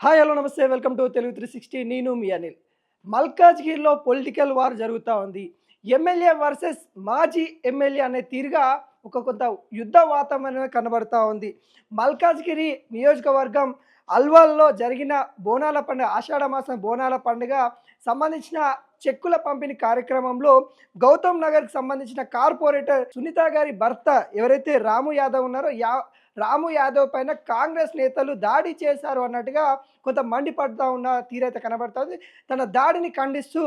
Hi hello నమస్తే welcome to Telugu 360 నేను మీ అనిల్. మల్కాజ్గిరిలో పొలిటికల్ వార్ జరుగుతూ ఉంది. ఎమ్మెల్యే వర్సెస్ మాజీ ఎమ్మెల్యే అనే తీరుగా ఒక కొంత యుద్ధ వాతావరణం కనబడతా ఉంది. మల్కాజ్గిరి నియోజకవర్గం అల్వాల్లో జరిగిన బోనాల పండుగ, ఆషాఢ మాసం బోనాల పండుగ సంబంధించిన చెక్కుల పంపిణీ కార్యక్రమంలో గౌతమ్ నగర్కి సంబంధించిన కార్పొరేటర్ సునీత గారి భర్త ఎవరైతే రాము యాదవ్ ఉన్నారో రాము యాదవ్ పైన కాంగ్రెస్ నేతలు దాడి చేశారు అన్నట్టుగా కొంత మండిపడుతూ ఉన్న తీరైతే కనబడుతుంది. తన దాడిని ఖండిస్తూ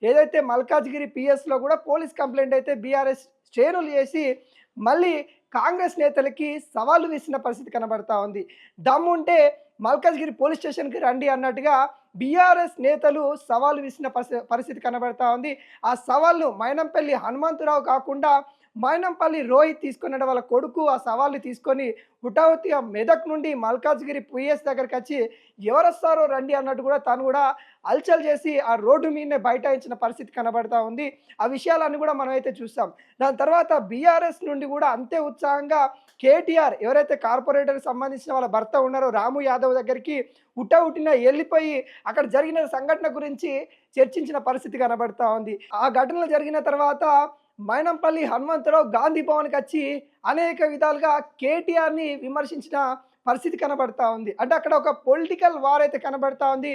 ఏదైతే మల్కాజ్గిరి పిఎస్లో కూడా పోలీస్ కంప్లైంట్ అయితే బీఆర్ఎస్ శ్రేణులు చేసి మళ్ళీ కాంగ్రెస్ నేతలకి సవాలు విసిన పరిస్థితి కనబడతా ఉంది. దమ్ముంటే మల్కాజ్గిరి పోలీస్ స్టేషన్కి రండి అన్నట్టుగా బీఆర్ఎస్ నేతలు సవాలు విసిన పరిస్థితి కనబడతా ఉంది. ఆ సవాళ్ళు మైనంపల్లి హనుమంతరావు కాకుండా మైనంపల్లి రోహిత్ తీసుకున్న వాళ్ళ కొడుకు ఆ సవాల్ని తీసుకొని హుటాహుటిగా మెదక్ నుండి మల్కాజ్గిరి పిఎస్ దగ్గరికి వచ్చి ఎవరు వస్తారో రండి అన్నట్టు కూడా తను కూడా అల్చల్ చేసి ఆ రోడ్డు మీదనే బైఠాయించిన పరిస్థితి కనబడతా ఉంది. ఆ విషయాలన్నీ కూడా మనమైతే చూస్తాం. దాని తర్వాత బీఆర్ఎస్ నుండి కూడా అంతే ఉత్సాహంగా కేటీఆర్ ఎవరైతే కార్పొరేటర్కి సంబంధించిన వాళ్ళ భర్త ఉన్నారో రాము యాదవ్ దగ్గరికి హుటాహుటిన వెళ్ళిపోయి అక్కడ జరిగిన సంఘటన గురించి చర్చించిన పరిస్థితి కనబడతా ఉంది. ఆ ఘటనలు జరిగిన తర్వాత మైనంపల్లి హనుమంతరావు గాంధీ భవన్కి వచ్చి అనేక విధాలుగా కేటీఆర్ని విమర్శించిన పరిస్థితి కనబడతా ఉంది. అంటే అక్కడ ఒక పొలిటికల్ వార్ అయితే కనబడతా ఉంది.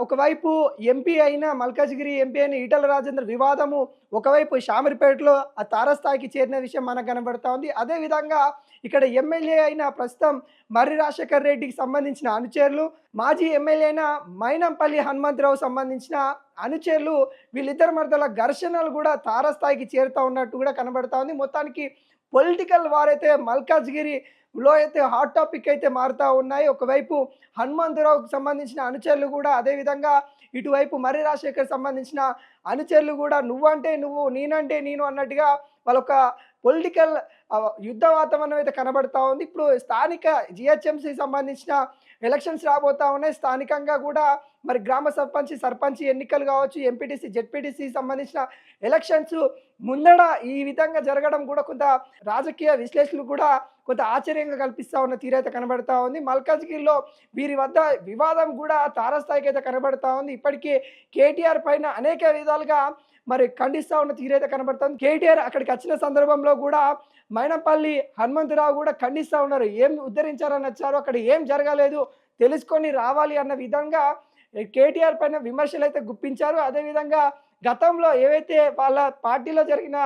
ఒకవైపు ఎంపీ అయిన మల్కాజ్గిరి ఎంపీ అయిన ఈటల రాజేందర్ వివాదము, ఒకవైపు షామీర్పేటలో ఆ తారస్థాయికి చేరిన విషయం మనకు కనబడతా ఉంది. అదేవిధంగా ఇక్కడ ఎమ్మెల్యే అయిన ప్రస్తుతం మర్రి రాజశేఖర్ రెడ్డికి సంబంధించిన అనుచరులు, మాజీ ఎమ్మెల్యే అయిన మైనంపల్లి హనుమంతరావు సంబంధించిన అనుచరులు, వీళ్ళిద్దరి మధ్యల ఘర్షణలు కూడా తారస్థాయికి చేరుతూ ఉన్నట్టు కూడా కనబడతా ఉంది. మొత్తానికి పొలిటికల్ వార్ అయితే మల్కాజ్గిరిలో అయితే హాట్ టాపిక్ అయితే మారుతూ ఉన్నాయి. ఒకవైపు హనుమంతరావుకు సంబంధించిన అనుచరులు కూడా, అదేవిధంగా ఇటువైపు మర్రి రాజశేఖర్ సంబంధించిన అనుచరులు కూడా నువ్వంటే నువ్వు నేనంటే నేను అన్నట్టుగా వాళ్ళొక పొలిటికల్ యుద్ధ వాతావరణం అయితే కనబడతా ఉంది. ఇప్పుడు స్థానిక జిహెచ్ఎంసీ సంబంధించిన ఎలక్షన్స్ రాబోతా ఉన్నాయి. స్థానికంగా కూడా మరి గ్రామ సర్పంచ్ ఎన్నికలు కావచ్చు, ఎంపీటీసీ జెడ్పీటీసీ సంబంధించిన ఎలక్షన్స్ ముందడ ఈ విధంగా జరగడం కూడా కొంత రాజకీయ విశ్లేషకులు కూడా కొంత ఆశ్చర్యంగా కల్పిస్తూ ఉన్న తీరైతే కనబడతా ఉంది. మల్కాజ్గిరిలో వీరి వద్ద వివాదం కూడా తారస్థాయికి అయితే కనబడతా ఉంది. ఇప్పటికీ కేటీఆర్ పైన అనేక విధాలుగా మరి ఖండిస్తూ ఉన్న తీరైతే కనబడుతుంది. కేటీఆర్ అక్కడికి వచ్చిన సందర్భంలో కూడా మైనంపల్లి హనుమంతరావు కూడా ఖండిస్తూ ఉన్నారు. ఏం ఉద్ధరించారని వచ్చారో అక్కడ ఏం జరగలేదు, తెలుసుకొని రావాలి అన్న విధంగా కేటీఆర్ పైన విమర్శలు అయితే గుప్పించారు. అదేవిధంగా గతంలో ఏవైతే వాళ్ళ పార్టీలో జరిగిన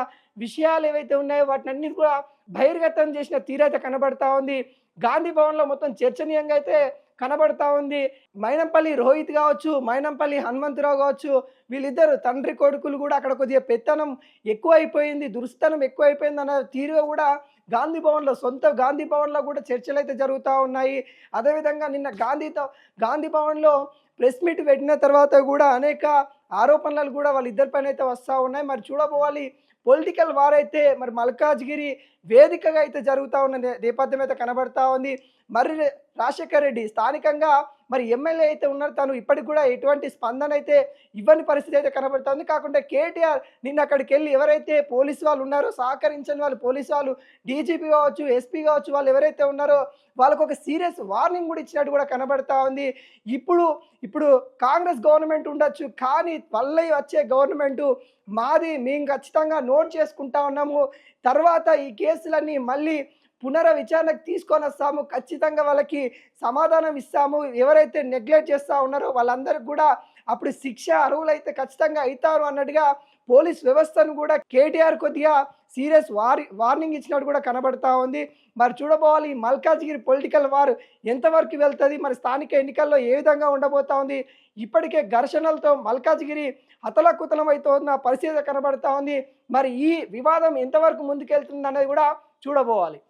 విషయాలు ఏవైతే ఉన్నాయో వాటిని కూడా బహిర్గతం చేసిన తీరైతే కనబడతా ఉంది. గాంధీ భవన్లో మొత్తం చర్చనీయంగా అయితే కనబడతా ఉంది. మైనంపల్లి రోహిత్ కావచ్చు, మైనంపల్లి హనుమంతరావు కావచ్చు, వీళ్ళిద్దరు తండ్రి కొడుకులు కూడా అక్కడ కొద్దిగా పెత్తనం ఎక్కువైపోయింది, దురుస్తనం ఎక్కువైపోయింది అన్న తీరుగా కూడా సొంత గాంధీ భవన్లో కూడా చర్చలు అయితే జరుగుతూ ఉన్నాయి. అదేవిధంగా నిన్న గాంధీ భవన్లో ప్రెస్ మీట్ పెట్టిన తర్వాత కూడా అనేక ఆరోపణలు కూడా వాళ్ళిద్దరిపైన అయితే వస్తూ ఉన్నాయి. మరి చూడబోవాలి పొలిటికల్ వార్ అయితే మరి మల్కాజ్గిరి వేదికగా అయితే జరుగుతూ ఉన్న నేపథ్యం అయితే కనబడతా ఉంది. మరి రాజశేఖర్ రెడ్డి స్థానికంగా మరి ఎమ్మెల్యే అయితే ఉన్నారు, తను ఇప్పటికి కూడా ఎటువంటి స్పందన అయితే ఇవ్వని పరిస్థితి అయితే కనబడుతుంది. కాకుండా కేటీఆర్ నిన్న అక్కడికి వెళ్ళి ఎవరైతే పోలీసు వాళ్ళు ఉన్నారో, సహకరించని వాళ్ళు పోలీసు వాళ్ళు, డీజీపీ కావచ్చు, ఎస్పీ కావచ్చు, వాళ్ళు ఎవరైతే ఉన్నారో వాళ్ళకు ఒక సీరియస్ వార్నింగ్ కూడా ఇచ్చినట్టు కూడా కనబడతా ఉంది. ఇప్పుడు కాంగ్రెస్ గవర్నమెంట్ ఉండొచ్చు, కానీ మళ్ళీ వచ్చే గవర్నమెంటు మాది, మేము ఖచ్చితంగా నోట్ చేసుకుంటా ఉన్నాము, తర్వాత ఈ కేసులన్నీ మళ్ళీ పునర్విచారణకు తీసుకొని వస్తాము, ఖచ్చితంగా వాళ్ళకి సమాధానం ఇస్తాము, ఎవరైతే నెగ్లెక్ట్ చేస్తూ ఉన్నారో వాళ్ళందరికీ కూడా అప్పుడు శిక్ష అర్హులైతే ఖచ్చితంగా అవుతారు అన్నట్టుగా పోలీస్ వ్యవస్థను కూడా కేటీఆర్ కొద్దిగా సీరియస్ వార్నింగ్ ఇచ్చినట్టు కూడా కనబడతా ఉంది. మరి చూడబోవాలి ఈ మల్కాజ్గిరి పొలిటికల్ వార్ ఎంతవరకు వెళ్తుంది, మరి స్థానిక ఎన్నికల్లో ఏ విధంగా ఉండబోతా ఉంది. ఇప్పటికే ఘర్షణలతో మల్కాజ్గిరి అతలకుతలం అవుతున్న పరిస్థితి కనబడతా ఉంది. మరి ఈ వివాదం ఎంతవరకు ముందుకెళ్తుంది అనేది కూడా చూడబోవాలి.